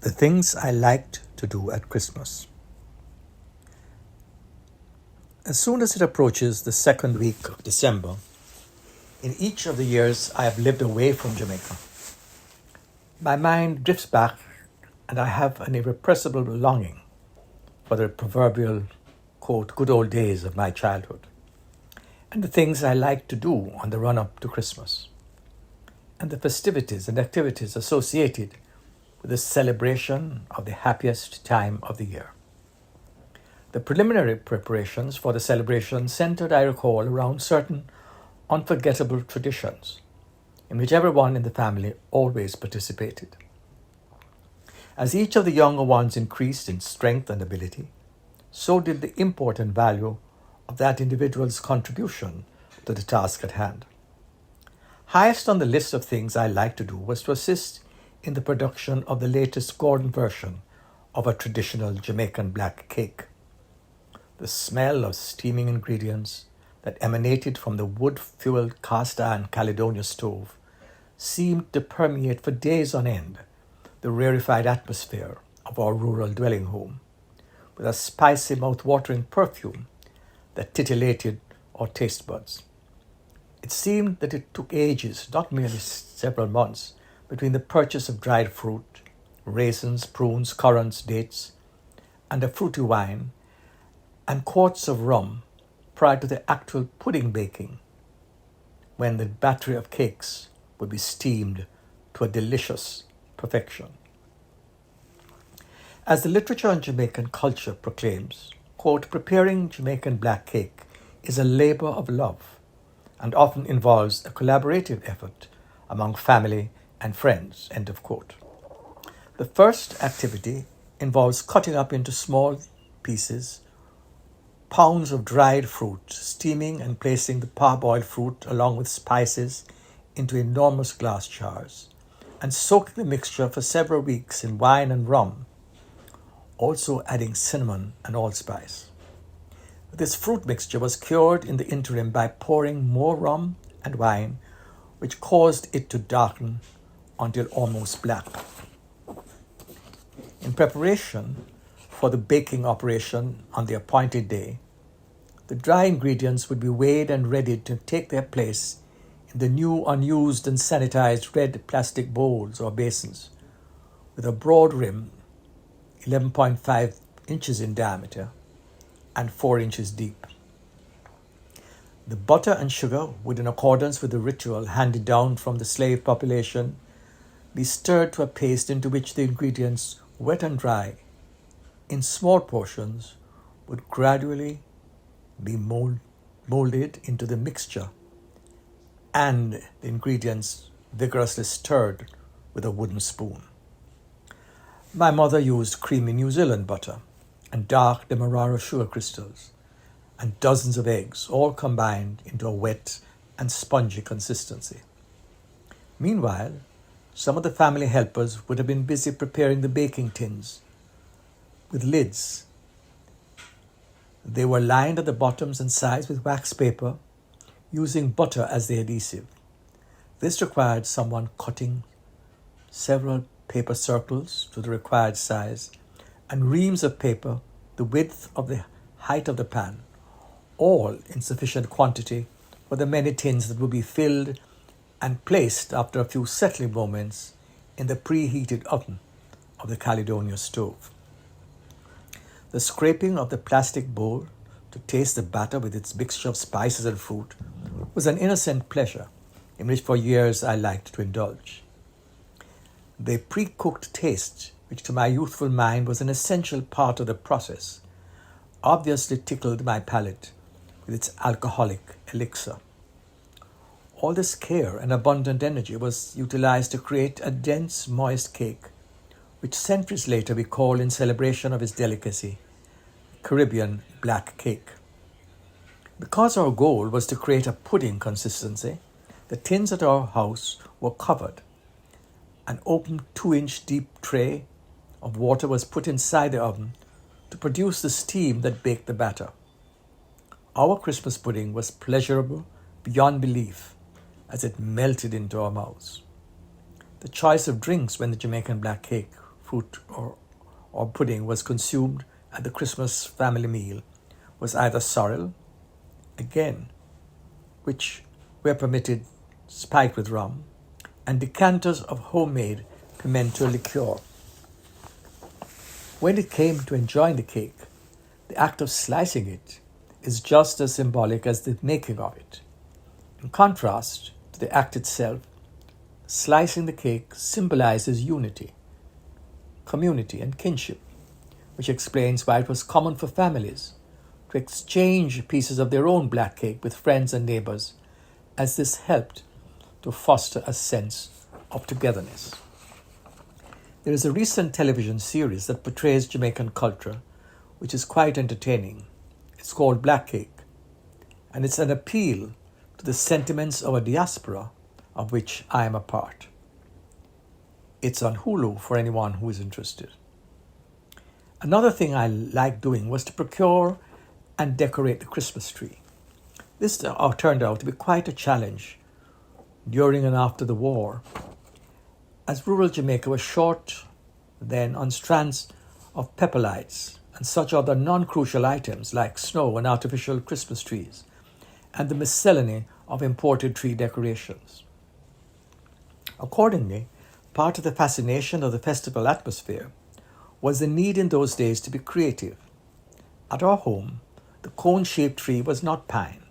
The things I liked to do at Christmas. As soon as it approaches the second week of December, in each of the years I have lived away from Jamaica, my mind drifts back and I have an irrepressible longing for the proverbial, quote, good old days of my childhood, and the things I liked to do on the run up to Christmas, and the festivities and activities associated with the celebration of the happiest time of the year. The preliminary preparations for the celebration centered, I recall, around certain unforgettable traditions in which everyone in the family always participated. As each of the younger ones increased in strength and ability, so did the import and value of that individual's contribution to the task at hand. Highest on the list of things I liked to do was to assist in the production of the latest Gordon version of a traditional Jamaican black cake. The smell of steaming ingredients that emanated from the wood-fueled cast-iron Caledonia stove seemed to permeate for days on end the rarefied atmosphere of our rural dwelling home, with a spicy mouth-watering perfume that titillated our taste buds. It seemed that it took ages, not merely several months, between the purchase of dried fruit, raisins, prunes, currants, dates, and a fruity wine, and quarts of rum prior to the actual pudding baking, when the battery of cakes would be steamed to a delicious perfection. As the literature on Jamaican culture proclaims, quote, preparing Jamaican black cake is a labor of love and often involves a collaborative effort among family and friends, end of quote. The first activity involves cutting up into small pieces pounds of dried fruit, steaming and placing the parboiled fruit along with spices into enormous glass jars, and soaking the mixture for several weeks in wine and rum, also adding cinnamon and allspice. This fruit mixture was cured in the interim by pouring more rum and wine, which caused it to darken until almost black. In preparation for the baking operation on the appointed day, the dry ingredients would be weighed and ready to take their place in the new unused and sanitized red plastic bowls or basins with a broad rim 11.5 inches in diameter and 4 inches deep. The butter and sugar would, in accordance with the ritual handed down from the slave population, be stirred to a paste into which the ingredients, wet and dry, in small portions, would gradually be molded into the mixture, and the ingredients vigorously stirred with a wooden spoon. My mother used creamy New Zealand butter and dark Demerara sugar crystals and dozens of eggs, all combined into a wet and spongy consistency. Meanwhile, some of the family helpers would have been busy preparing the baking tins with lids. They were lined at the bottoms and sides with wax paper, using butter as the adhesive. This required someone cutting several paper circles to the required size and reams of paper the width of the height of the pan, all in sufficient quantity for the many tins that would be filled and placed after a few settling moments in the preheated oven of the Caledonia stove. The scraping of the plastic bowl to taste the batter with its mixture of spices and fruit was an innocent pleasure in which for years I liked to indulge. The pre-cooked taste, which to my youthful mind was an essential part of the process, obviously tickled my palate with its alcoholic elixir. All this care and abundant energy was utilized to create a dense, moist cake, which centuries later we call, in celebration of its delicacy, Caribbean black cake. Because our goal was to create a pudding consistency, the tins at our house were covered. An open 2-inch deep tray of water was put inside the oven to produce the steam that baked the batter. Our Christmas pudding was pleasurable beyond belief as it melted into our mouths. The choice of drinks when the Jamaican black cake fruit or pudding was consumed at the Christmas family meal was either sorrel, again, which were permitted spiked with rum, and decanters of homemade pimento liqueur. When it came to enjoying the cake, the act of slicing it is just as symbolic as the making of it. In contrast to the act itself, slicing the cake symbolizes unity, community, and kinship, which explains why it was common for families to exchange pieces of their own black cake with friends and neighbors, as this helped to foster a sense of togetherness. There is a recent television series that portrays Jamaican culture, which is quite entertaining. It's called Black Cake, and it's an appeal to the sentiments of a diaspora of which I am a part. It's on Hulu for anyone who is interested. Another thing I liked doing was to procure and decorate the Christmas tree. This turned out to be quite a challenge during and after the war, as rural Jamaica was short then on strands of pepper lights and such other non-crucial items like snow and artificial Christmas trees, and the miscellany of imported tree decorations. Accordingly, part of the fascination of the festival atmosphere was the need in those days to be creative. At our home, the cone-shaped tree was not pine,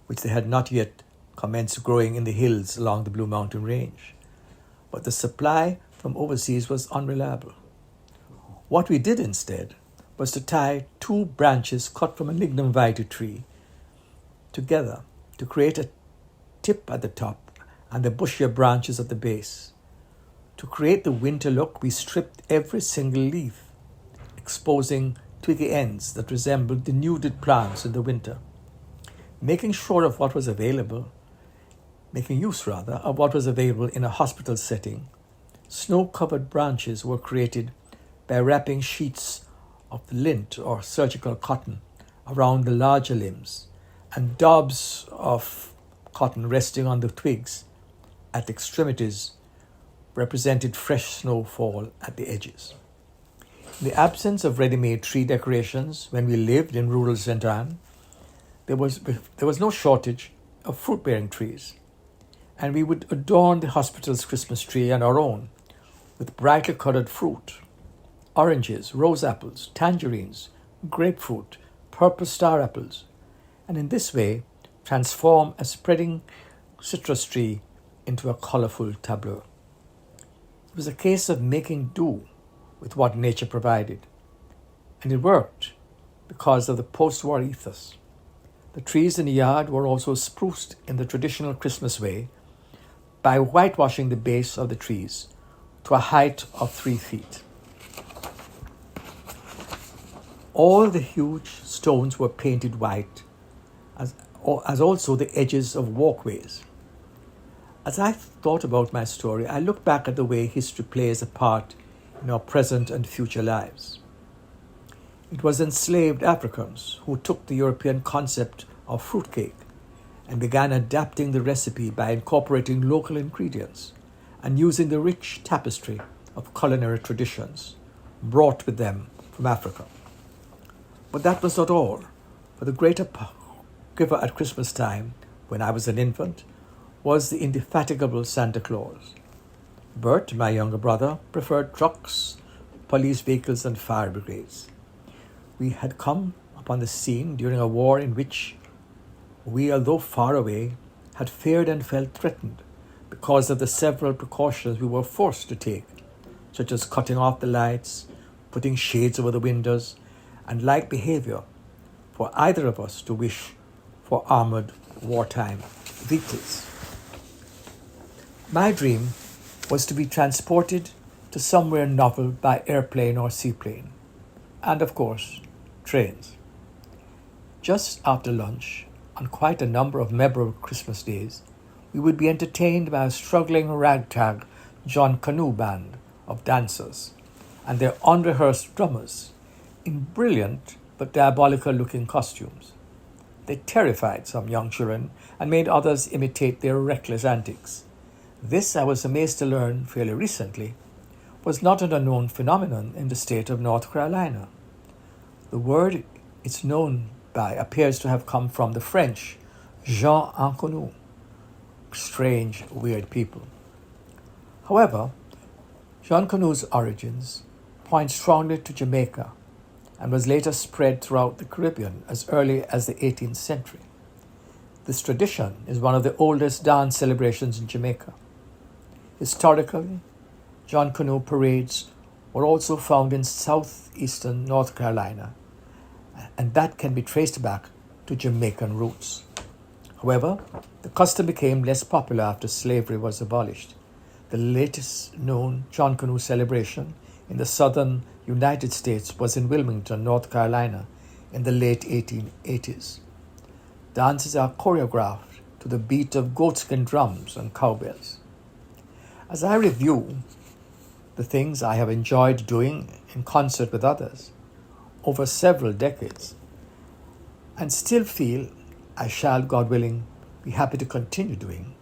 which they had not yet commenced growing in the hills along the Blue Mountain Range, but the supply from overseas was unreliable. What we did instead was to tie two branches cut from a lignum vitae tree together to create a tip at the top and the bushier branches at the base. To create the winter look, we stripped every single leaf, exposing twiggy ends that resembled denuded plants in the winter. Making use of what was available in a hospital setting, snow-covered branches were created by wrapping sheets of lint or surgical cotton around the larger limbs and daubs of cotton resting on the twigs at the extremities represented fresh snowfall at the edges. In the absence of ready-made tree decorations when we lived in rural St. Anne, there was no shortage of fruit-bearing trees, and we would adorn the hospital's Christmas tree and our own with brightly colored fruit, oranges, rose apples, tangerines, grapefruit, purple star apples, and in this way transform a spreading citrus tree into a colorful tableau. It was a case of making do with what nature provided, and it worked because of the post-war ethos. The trees in the yard were also spruced in the traditional Christmas way by whitewashing the base of the trees to a height of 3 feet. All the huge stones were painted white, as also the edges of walkways. As I thought about my story, I looked back at the way history plays a part in our present and future lives. It was enslaved Africans who took the European concept of fruitcake and began adapting the recipe by incorporating local ingredients and using the rich tapestry of culinary traditions brought with them from Africa. But that was not all, for the greater giver at Christmas time, when I was an infant, was the indefatigable Santa Claus. Bert, my younger brother, preferred trucks, police vehicles, and fire brigades. We had come upon the scene during a war in which we, although far away, had feared and felt threatened because of the several precautions we were forced to take, such as cutting off the lights, putting shades over the windows, and like behavior for either of us to wish for armored wartime vehicles. My dream was to be transported to somewhere novel by airplane or seaplane, and of course, trains. Just after lunch, on quite a number of memorable Christmas days, we would be entertained by a struggling ragtag John Canoe band of dancers and their unrehearsed drummers in brilliant but diabolical-looking costumes. They terrified some young children and made others imitate their reckless antics. This, I was amazed to learn fairly recently, was not an unknown phenomenon in the state of North Carolina. The word it's known by appears to have come from the French gens en canoe, strange, weird people. However, Jean Canoe's origins point strongly to Jamaica and was later spread throughout the Caribbean as early as the 18th century. This tradition is one of the oldest dance celebrations in Jamaica. Historically, John Canoe parades were also found in southeastern North Carolina, and that can be traced back to Jamaican roots. However, the custom became less popular after slavery was abolished. The latest known John Canoe celebration in the southern United States was in Wilmington, North Carolina, in the late 1880s. Dances are choreographed to the beat of goatskin drums and cowbells. As I review the things I have enjoyed doing in concert with others over several decades, and still feel I shall, God willing, be happy to continue doing,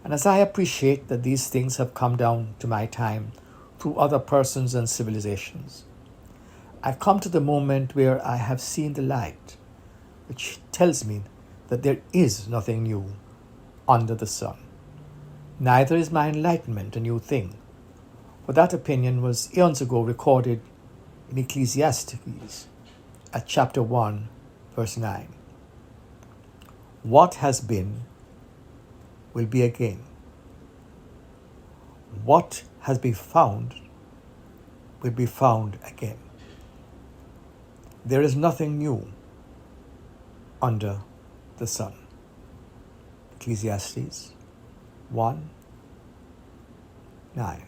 and as I appreciate that these things have come down to my time through other persons and civilizations, I come to the moment where I have seen the light, which tells me that there is nothing new under the sun. Neither is my enlightenment a new thing, for that opinion was eons ago recorded in Ecclesiastes at chapter 1, verse 9. What has been will be again. What has been found will be found again. There is nothing new under the sun. Ecclesiastes 1, 9.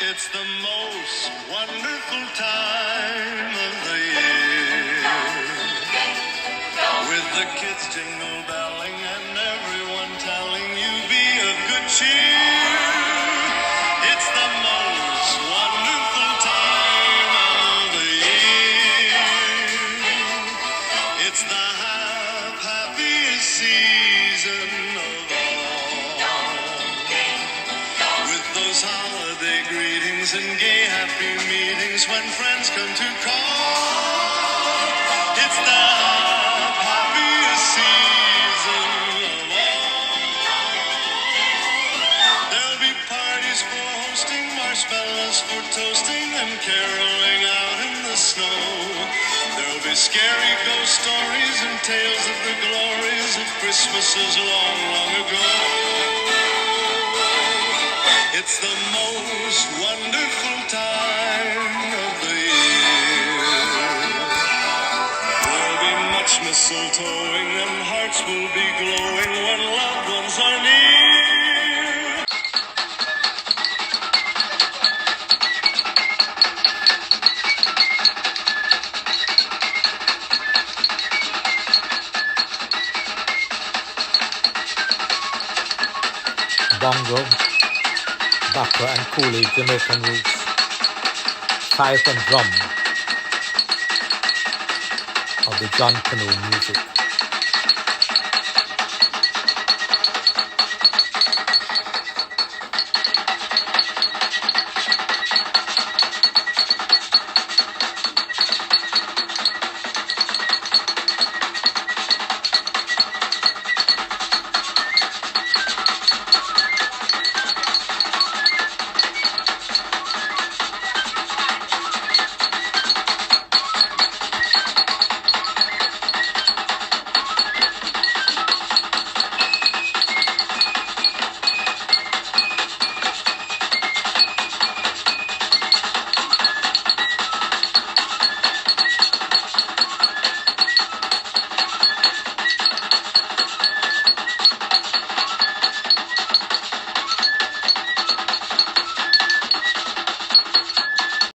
It's the most wonderful time of the year, with the kids jingle belling and everyone telling you be of good cheer. It's the most wonderful time of the year. It's the happiest season of all, with those holiday greetings and gay happy meetings when friends come to call. It's the happiest season of all. There'll be parties for hosting, marshmallows for toasting, and caroling out in the snow. There'll be scary ghost stories and tales of the glories of Christmases long, long ago. It's the most wonderful time of the year. There'll be much mistletoeing and hearts will be glowing when loved ones are near. Bongo, Baka and Coolie Jamaican roots, fife and drum of the John Canoe music.